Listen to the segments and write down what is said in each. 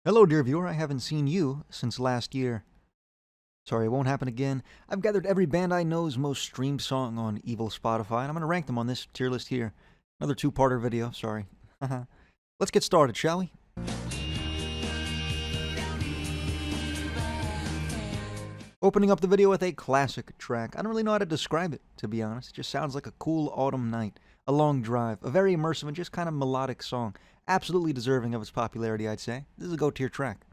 Hello, dear viewer. I haven't seen you since last year. Sorry, it won't happen again. I've gathered every band I know's most streamed song on evil Spotify, and I'm going to rank them on this tier list here. Another two-parter video, sorry. Let's get started, shall we? Opening up the video with a classic track. I don't really know how to describe it, to be honest. It just sounds like a cool autumn night, a long drive, a very immersive and just kind of melodic song. Absolutely deserving of its popularity, I'd say. This is a go-tier track.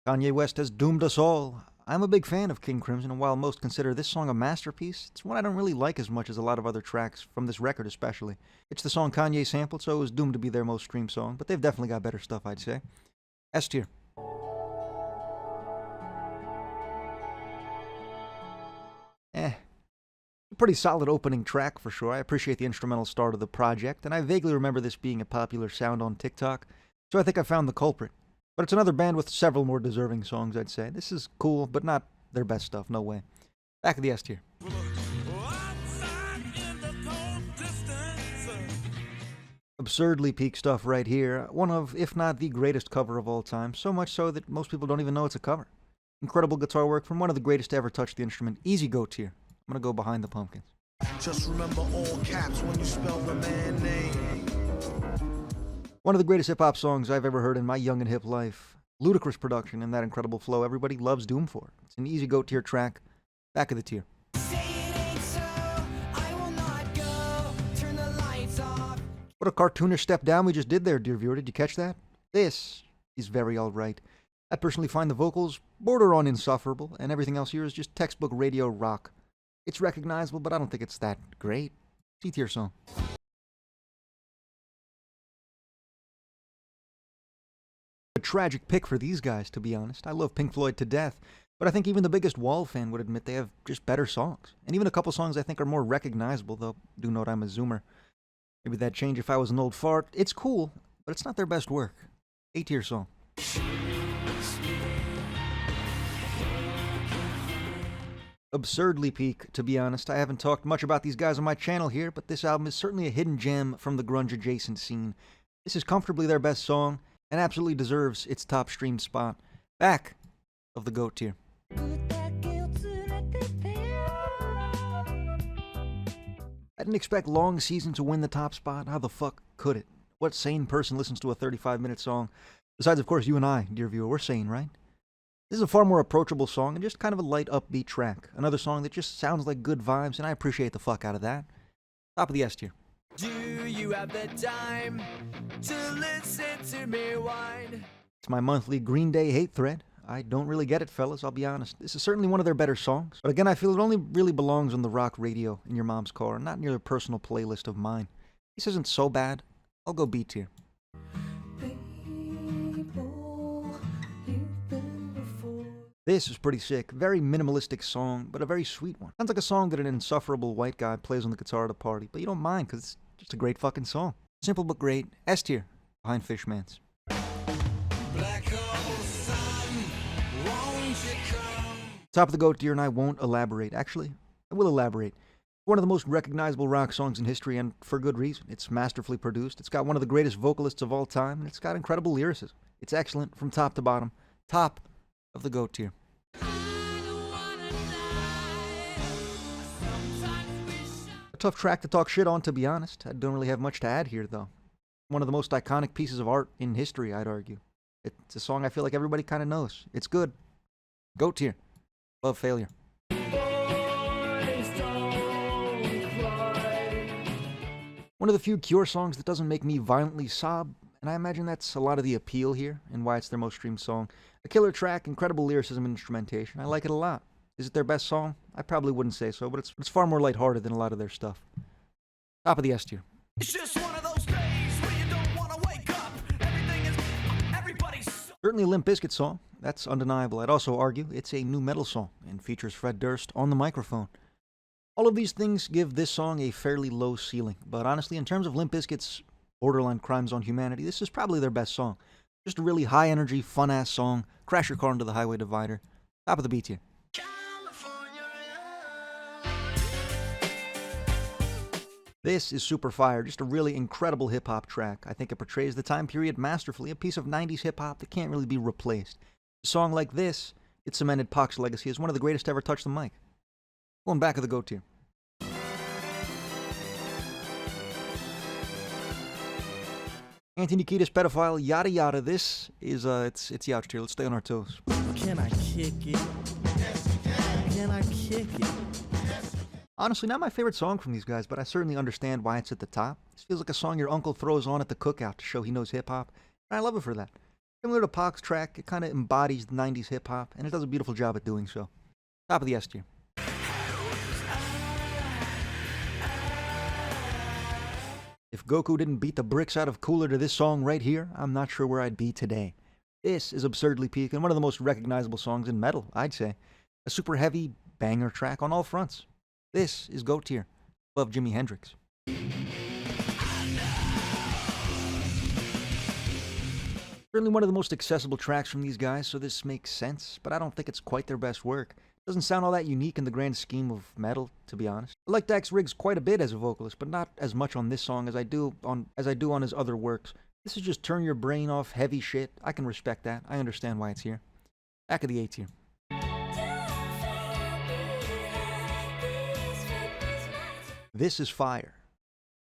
Kanye West has doomed us all. I'm a big fan of King Crimson, and while most consider this song a masterpiece, it's one I don't really like as much as a lot of other tracks, from this record especially. It's the song Kanye sampled, so it was doomed to be their most streamed song, but they've definitely got better stuff, I'd say. S tier. A pretty solid opening track for sure. I appreciate the instrumental start of the project, and I vaguely remember this being a popular sound on TikTok, so I think I found the culprit. But it's another band with several more deserving songs, I'd say. This is cool, but not their best stuff, no way. Back of the S tier. Absurdly peak stuff right here. One of, if not the greatest cover of all time, so much so that most people don't even know it's a cover. Incredible guitar work from one of the greatest to ever touch the instrument. Easy go tier. I'm gonna go Behind the Pumpkins. Just remember all caps when you spell the man name. One of the greatest hip-hop songs I've ever heard in my young and hip life. Ludicrous production and that incredible flow everybody loves Doom for. It's an easy go-tier track. Back of the tier. What a cartoonish step down we just did there, dear viewer. Did you catch that? This is very alright. I personally find the vocals border on insufferable, and everything else here is just textbook radio rock. It's recognizable, but I don't think it's that great. C-tier song. A tragic pick for these guys, to be honest. I love Pink Floyd to death, but I think even the biggest Wall fan would admit they have just better songs. And even a couple songs I think are more recognizable, though do note I'm a zoomer. Maybe that'd change if I was an old fart. It's cool, but it's not their best work. A-tier song. Absurdly peak, to be honest. I haven't talked much about these guys on my channel here, but this album is certainly a hidden gem from the grunge adjacent scene. This is comfortably their best song, and absolutely deserves its top streamed spot. Back of the GOAT tier. I didn't expect Long Season to win the top spot. How the fuck could it? What sane person listens to a 35-minute song? Besides, of course, you and I, dear viewer, we're sane, right? This is a far more approachable song and just kind of a light, upbeat track. Another song that just sounds like good vibes, and I appreciate the fuck out of that. Top of the S tier. Do you have the time to listen to me whine? It's my monthly Green Day hate thread. I don't really get it, fellas, I'll be honest. This is certainly one of their better songs. But again, I feel it only really belongs on the rock radio in your mom's car, not near a personal playlist of mine. This isn't so bad. I'll go B tier. This is pretty sick. Very minimalistic song, but a very sweet one. Sounds like a song that an insufferable white guy plays on the guitar at a party, but you don't mind because it's just a great fucking song. Simple but great. S tier. Behind Fishman's. Top of the GOAT tier, and I won't elaborate. Actually, I will elaborate. One of the most recognizable rock songs in history, and for good reason. It's masterfully produced. It's got one of the greatest vocalists of all time, and it's got incredible lyricism. It's excellent from top to bottom. Top of the GOAT tier. A tough track to talk shit on, to be honest. I don't really have much to add here, though. One of the most iconic pieces of art in history, I'd argue. It's a song I feel like everybody kind of knows. It's good. GOAT tier. Above Failure. One of the few Cure songs that doesn't make me violently sob, and I imagine that's a lot of the appeal here and why it's their most streamed song. A killer track, incredible lyricism and instrumentation. I like it a lot. Is it their best song? I probably wouldn't say so, but it's far more lighthearted than a lot of their stuff. Top of the S tier. It's just one of those days where you don't want to wake up. Everybody's Certainly a Limp Bizkit song. That's undeniable. I'd also argue it's a new metal song and features Fred Durst on the microphone. All of these things give this song a fairly low ceiling, but honestly, in terms of Limp Bizkit's borderline crimes on humanity, this is probably their best song. Just a really high-energy, fun-ass song. Crash your car into the highway divider. Top of the B tier. This is super fire, just a really incredible hip-hop track. I think it portrays the time period masterfully, a piece of 90s hip-hop that can't really be replaced. A song like this, it cemented Pac's legacy as one of the greatest to ever touch the mic. Going back of the GOAT tier. Anthony Kiedis, Pedophile, Yada Yada. This is, it's the ouch tier. Let's stay on our toes. Can I kick it? Can I kick it? Honestly, not my favorite song from these guys, but I certainly understand why it's at the top. This feels like a song your uncle throws on at the cookout to show he knows hip-hop, and I love it for that. Similar to Pac's track, it kind of embodies the 90s hip-hop, and it does a beautiful job at doing so. Top of the S tier. If Goku didn't beat the bricks out of Cooler to this song right here, I'm not sure where I'd be today. This is absurdly peak and one of the most recognizable songs in metal, I'd say. A super heavy banger track on all fronts. This is GOAT tier, above Jimi Hendrix. Certainly one of the most accessible tracks from these guys, so this makes sense, but I don't think it's quite their best work. Doesn't sound all that unique in the grand scheme of metal, to be honest. I like Dax Riggs quite a bit as a vocalist, but not as much on this song as I do on his other works. This is just turn your brain off heavy shit. I can respect that. I understand why it's here. Back of the A tier. This is fire.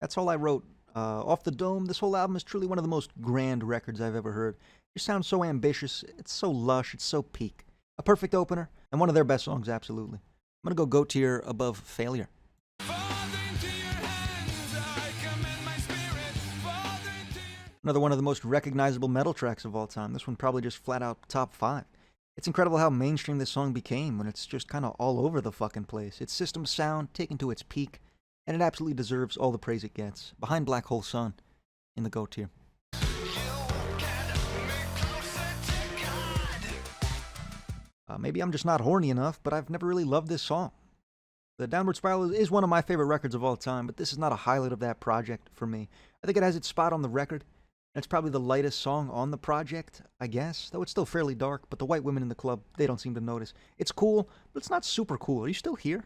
That's all I wrote. Off the Dome, this whole album is truly one of the most grand records I've ever heard. It sounds so ambitious, it's so lush, it's so peak. A perfect opener, and one of their best songs, absolutely. I'm gonna go GOAT tier above Failure. Another one of the most recognizable metal tracks of all time. This one probably just flat out top 5. It's incredible how mainstream this song became when it's just kind of all over the fucking place. Its system sound taken to its peak, and it absolutely deserves all the praise it gets. Behind Black Hole Sun in the GOAT tier. Maybe I'm just not horny enough, but I've never really loved this song. The Downward Spiral is one of my favorite records of all time, but this is not a highlight of that project for me. I think it has its spot on the record, and it's probably the lightest song on the project, I guess, though it's still fairly dark, but the white women in the club, they don't seem to notice. It's cool, but it's not super cool. Are you still here?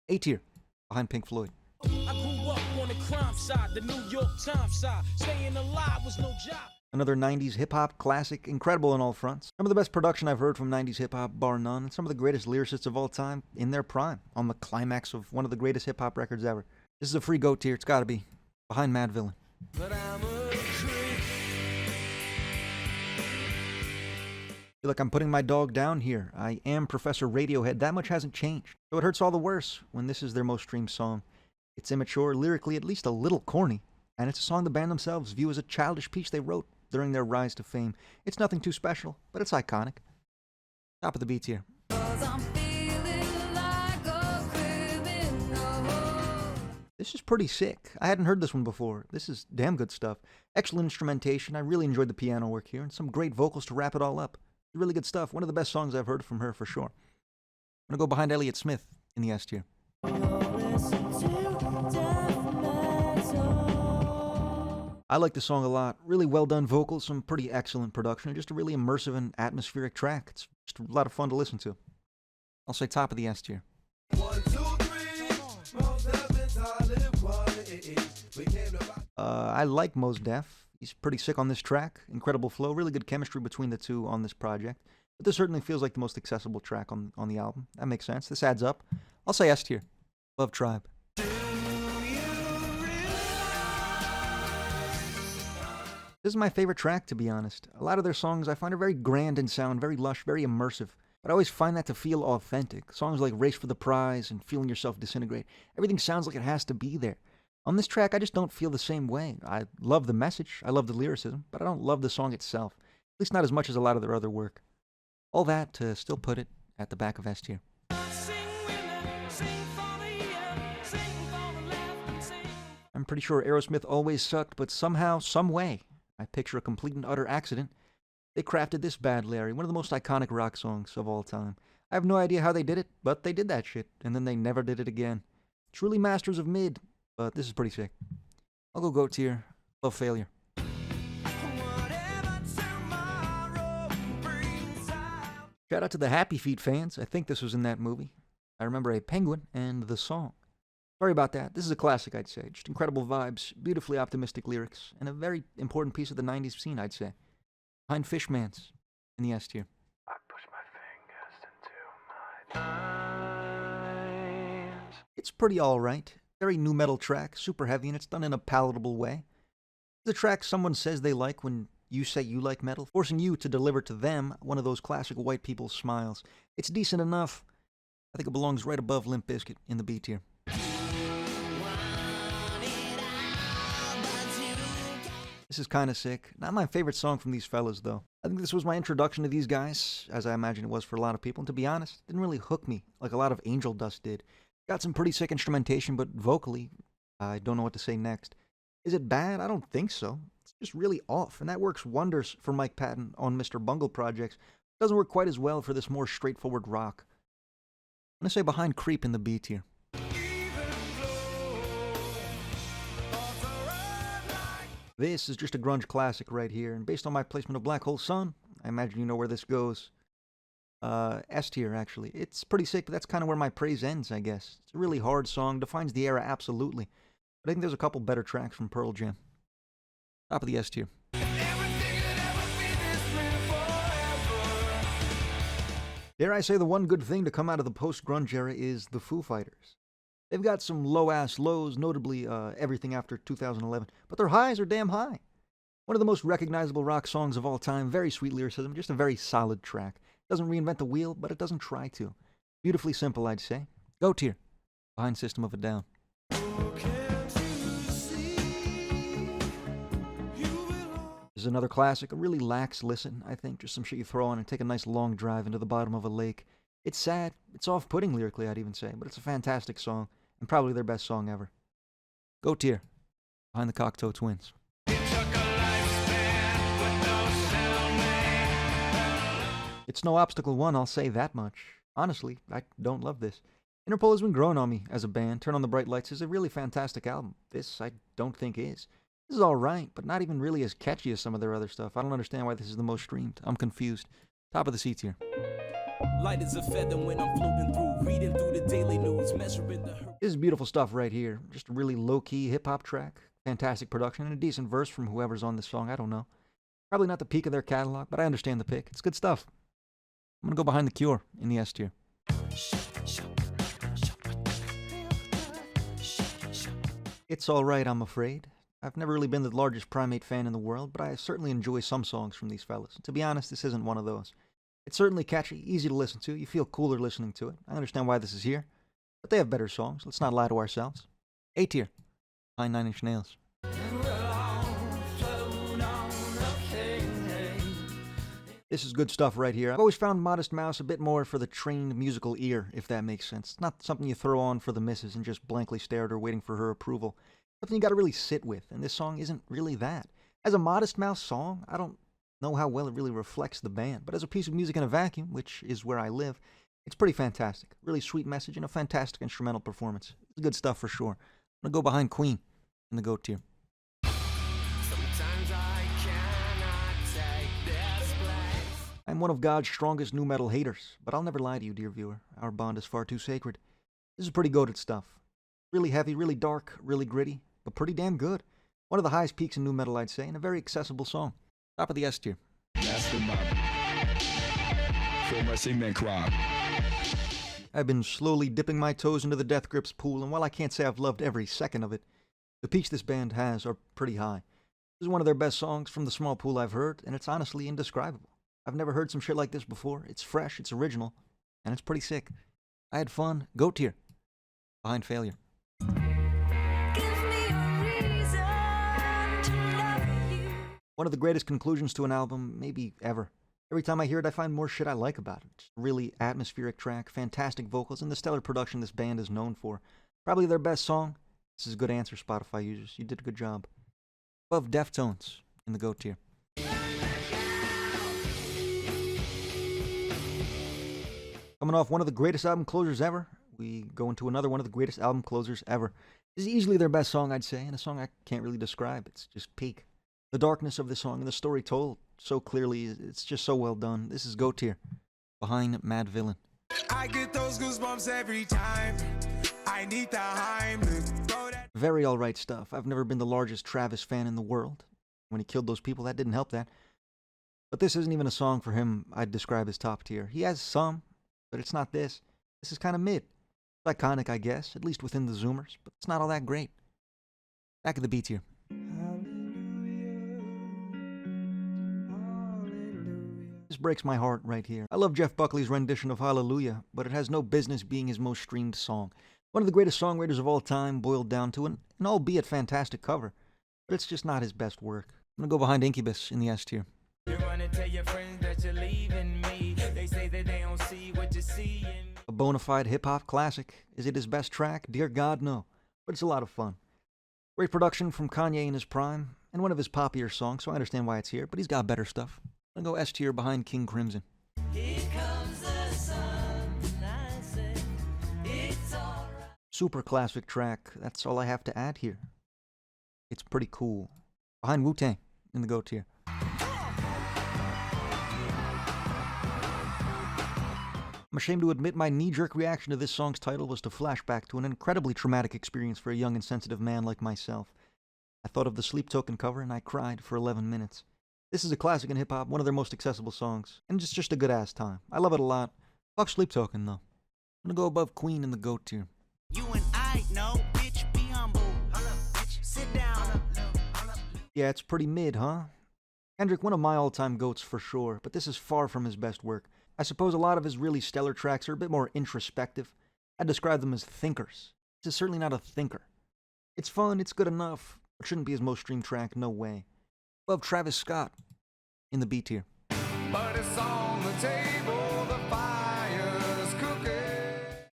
A tier, behind Pink Floyd. I grew up on the crime side, the New York Times side. Staying alive was no job. Another 90s hip-hop classic, incredible on all fronts. Some of the best production I've heard from 90s hip-hop, bar none, and some of the greatest lyricists of all time in their prime, on the climax of one of the greatest hip-hop records ever. This is a free GOAT tier, it's gotta be. Behind Mad Villain. But I'm a creep. Feel like I'm putting my dog down here. I am Professor Radiohead, that much hasn't changed. So it hurts all the worse when this is their most streamed song. It's immature, lyrically at least a little corny, and it's a song the band themselves view as a childish piece they wrote during their rise to fame. It's nothing too special, but it's iconic. Top of the beats here. This is pretty sick. I hadn't heard this one before. This is damn good stuff. Excellent instrumentation. I really enjoyed the piano work here, and some great vocals to wrap it all up. Really good stuff. One of the best songs I've heard from her for sure. I'm gonna go behind Elliott Smith in the S tier. I like the song a lot. Really well done vocals, some pretty excellent production, and just a really immersive and atmospheric track. It's just a lot of fun to listen to. I'll say top of the S tier. 1, 2, 3. Most heavens I live 1. We came to I like Mos Def. He's pretty sick on this track. Incredible flow, really good chemistry between the two on this project. But this certainly feels like the most accessible track on the album. That makes sense. This adds up. I'll say S tier. Love Tribe. This is my favorite track, to be honest. A lot of their songs I find are very grand in sound, very lush, very immersive. But I always find that to feel authentic. Songs like Race for the Prize and Feeling Yourself Disintegrate. Everything sounds like it has to be there. On this track, I just don't feel the same way. I love the message, I love the lyricism, but I don't love the song itself. At least not as much as a lot of their other work. All that to still put it at the back of S tier. I'm pretty sure Aerosmith always sucked, but somehow, some way, I picture a complete and utter accident. They crafted this bad Larry, one of the most iconic rock songs of all time. I have no idea how they did it, but they did that shit, and then they never did it again. Truly masters of mid, but this is pretty sick. I'll go GOAT tier. Love Failure. Shout out to the Happy Feet fans. I think this was in that movie. I remember a penguin and the song. Sorry about that. This is a classic, I'd say. Just incredible vibes, beautifully optimistic lyrics, and a very important piece of the 90s scene, I'd say. Behind Fishman's in the S tier. I push my fingers into my eyes. It's pretty alright. Very new metal track, super heavy, and it's done in a palatable way. It's a track someone says they like when you say you like metal, forcing you to deliver to them one of those classic white people smiles. It's decent enough. I think it belongs right above Limp Bizkit in the B tier. This is kinda sick. Not my favorite song from these fellas, though. I think this was my introduction to these guys, as I imagine it was for a lot of people, and to be honest, it didn't really hook me like a lot of Angel Dust did. Got some pretty sick instrumentation, but vocally, I don't know what to say next. Is it bad? I don't think so. It's just really off, and that works wonders for Mike Patton on Mr. Bungle projects. It doesn't work quite as well for this more straightforward rock. I'm gonna say behind Creep in the B tier. This is just a grunge classic right here, and based on my placement of Black Hole Sun, I imagine you know where this goes. S tier, actually. It's pretty sick, but that's kind of where my praise ends, I guess. It's a really hard song, defines the era absolutely. But I think there's a couple better tracks from Pearl Jam. Top of the S tier. Dare I say the one good thing to come out of the post-grunge era is the Foo Fighters. They've got some low-ass lows, notably everything after 2011, but their highs are damn high. One of the most recognizable rock songs of all time, very sweet lyricism, just a very solid track. Doesn't reinvent the wheel, but it doesn't try to. Beautifully simple, I'd say. Go tier. Behind System of a Down. This is another classic, a really lax listen, I think. Just some shit you throw on and take a nice long drive into the bottom of a lake. It's sad, it's off-putting lyrically, I'd even say, but it's a fantastic song, and probably their best song ever. Go tier. Behind the Cocteau Twins. It's no Obstacle 1, I'll say that much. Honestly, I don't love this. Interpol has been growing on me as a band. Turn on the Bright Lights is a really fantastic album. This, I don't think is. This is alright, but not even really as catchy as some of their other stuff. I don't understand why this is the most streamed. I'm confused. Top of the C tier. Light as a feather when I'm floating through, reading through the daily news, measuring the hurt. This is beautiful stuff right here. Just a really low-key hip-hop track. Fantastic production and a decent verse from whoever's on this song. I don't know. Probably not the peak of their catalog, but I understand the pick. It's good stuff. I'm gonna go Behind the Cure in the S tier. It's alright, I'm afraid. I've never really been the largest Primate fan in the world, but I certainly enjoy some songs from these fellas. To be honest, this isn't one of those. It's certainly catchy, easy to listen to. You feel cooler listening to it. I understand why this is here. But they have better songs. Let's not lie to ourselves. A tier. Behind 9 Inch Nails. This is good stuff right here. I've always found Modest Mouse a bit more for the trained musical ear, if that makes sense. It's not something you throw on for the missus and just blankly stare at her waiting for her approval. Something you gotta really sit with, and this song isn't really that. As a Modest Mouse song, I don't know how well it really reflects the band, but as a piece of music in a vacuum, which is where I live, it's pretty fantastic. Really sweet message and a fantastic instrumental performance. It's good stuff for sure. I'm gonna go Behind Queen in the GOAT tier. I'm one of God's strongest nu metal haters, but I'll never lie to you, dear viewer. Our bond is far too sacred. This is pretty goated stuff. Really heavy, really dark, really gritty, but pretty damn good. One of the highest peaks in nu metal, I'd say, and a very accessible song. Top of the S tier. I've been slowly dipping my toes into the Death Grips pool, and while I can't say I've loved every second of it, the peaks this band has are pretty high. This is one of their best songs from the small pool I've heard, and it's honestly indescribable. I've never heard some shit like this before. It's fresh, it's original, and it's pretty sick. I had fun. GOAT tier. Behind Failure. One of the greatest conclusions to an album, maybe ever. Every time I hear it, I find more shit I like about it. Just a really atmospheric track, fantastic vocals, and the stellar production this band is known for. Probably their best song. This is a good answer, Spotify users. You did a good job. Above Deftones in the GOAT tier. Coming off one of the greatest album closers ever, we go into another one of the greatest album closers ever. This is easily their best song, I'd say, and a song I can't really describe. It's just peak. The darkness of the song and the story told so clearly, it's just so well done. This is GOAT tier. Behind Mad Villain. I get those goosebumps every time I need the Heimlich. Throw that. Very alright stuff. I've never been the largest Travis fan in the world. When he killed those people, that didn't help that. But this isn't even a song for him I'd describe as top tier. He has some, but it's not this. This is kind of mid. It's iconic, I guess, at least within the Zoomers, but it's not all that great. Back of the B tier. This breaks my heart right here. I love Jeff Buckley's rendition of Hallelujah, but it has no business being his most streamed song. One of the greatest songwriters of all time boiled down to an albeit fantastic cover, but it's just not his best work. I'm gonna go behind Incubus in the S tier. You're gonna tell your friends that you're leaving me. They say that they don't see what you see in me. A bona fide hip-hop classic. Is it his best track? Dear God, no. But it's a lot of fun. Great production from Kanye in his prime, and one of his poppier songs, so I understand why it's here, but he's got better stuff. I'm gonna go S tier behind King Crimson. Here comes the sun, I say, it's alright. Super classic track. That's all I have to add here. It's pretty cool. Behind Wu-Tang in the GOAT tier. I'm ashamed to admit my knee-jerk reaction to this song's title was to flash back to an incredibly traumatic experience for a young and sensitive man like myself. I thought of the Sleep Token cover and I cried for 11 minutes. This is a classic in hip-hop, one of their most accessible songs, and it's just a good-ass time. I love it a lot. Fuck Sleep Token, though. I'm gonna go above Queen in the GOAT tier. You and I know, bitch, be humble. Bitch, sit down. Yeah, it's pretty mid, huh? Kendrick, one of my all-time GOATs for sure, but this is far from his best work. I suppose a lot of his really stellar tracks are a bit more introspective. I'd describe them as thinkers. This is certainly not a thinker. It's fun, it's good enough, but shouldn't be his most streamed track, no way. Above Travis Scott in the B tier. But it's on the table, the fire's cooking.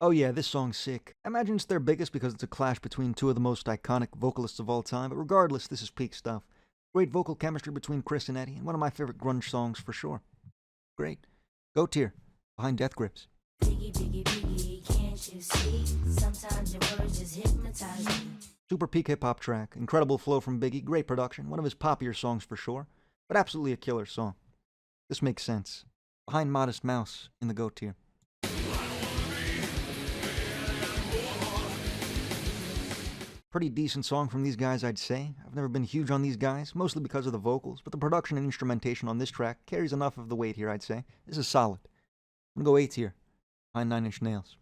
Oh yeah, this song's sick. I imagine it's their biggest because it's a clash between two of the most iconic vocalists of all time, but regardless, this is peak stuff. Great vocal chemistry between Chris and Eddie, and one of my favorite grunge songs for sure. Great. GOAT tier, behind Death Grips. Biggie, biggie, biggie, can't you see? Sometimes your words just hypnotize me. Super peak hip-hop track, incredible flow from Biggie, great production, one of his poppier songs for sure, but absolutely a killer song. This makes sense. Behind Modest Mouse in the GOAT tier. Pretty decent song from these guys, I'd say. I've never been huge on these guys, mostly because of the vocals, but the production and instrumentation on this track carries enough of the weight here, I'd say. This is solid. I'm gonna go 8 tier, behind 9 Inch Nails.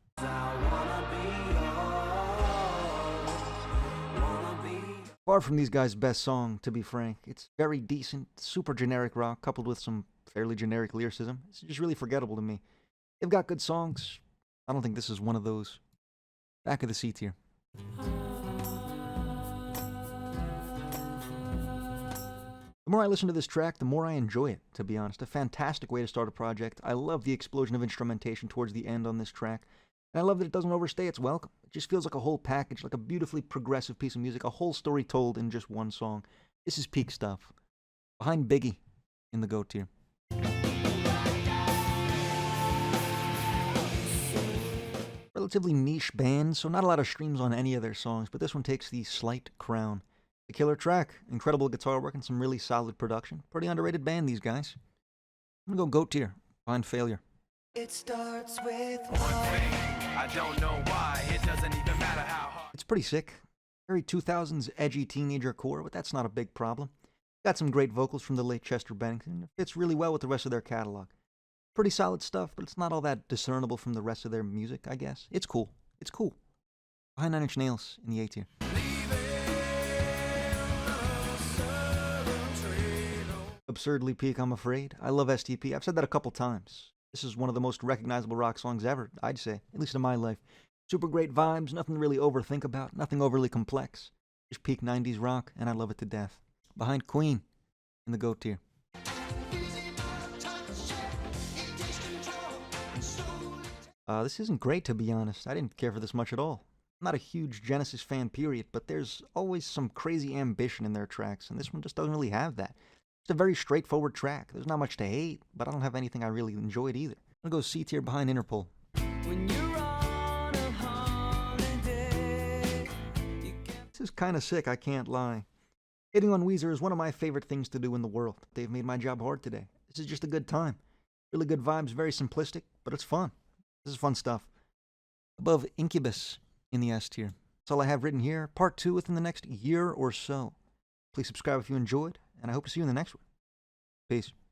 Far from these guys' best song, to be frank. It's very decent, super generic rock, coupled with some fairly generic lyricism. It's just really forgettable to me. They've got good songs. I don't think this is one of those. Back of the C tier. The more I listen to this track, the more I enjoy it, to be honest. A fantastic way to start a project. I love the explosion of instrumentation towards the end on this track. And I love that it doesn't overstay its welcome. It just feels like a whole package, like a beautifully progressive piece of music, a whole story told in just one song. This is peak stuff. Behind Biggie in the GOAT tier. Relatively niche band, so not a lot of streams on any of their songs, but this one takes the slight crown. A killer track, incredible guitar work, and some really solid production. Pretty underrated band, these guys. I'm gonna go GOAT tier, behind Failure. It starts with one thing. I don't know why. It doesn't even matter how hard. It's pretty sick. Very 2000s edgy teenager core, but that's not a big problem. Got some great vocals from the late Chester Bennington. It fits really well with the rest of their catalog. Pretty solid stuff, but it's not all that discernible from the rest of their music, I guess. It's cool. It's cool. Behind 9 Inch Nails in the A tier. Absurdly peak, I'm afraid. I love STP. I've said that a couple times. This is one of the most recognizable rock songs ever, I'd say, at least in my life. Super great vibes, nothing to really overthink about, nothing overly complex. Just peak 90s rock, and I love it to death. Behind Queen in the GOAT tier. This isn't great, to be honest. I didn't care for this much at all. I'm not a huge Genesis fan, period, but there's always some crazy ambition in their tracks, and this one just doesn't really have that. It's a very straightforward track. There's not much to hate, but I don't have anything I really enjoyed either. I'm gonna go C tier behind Interpol. When you're on a holiday, This is kind of sick, I can't lie. Hitting on Weezer is one of my favorite things to do in the world. They've made my job hard today. This is just a good time. Really good vibes, very simplistic, but it's fun. This is fun stuff. Above Incubus in the S tier. That's all I have written here. Part 2 within the next year or so. Please subscribe if you enjoyed, and I hope to see you in the next one. Peace.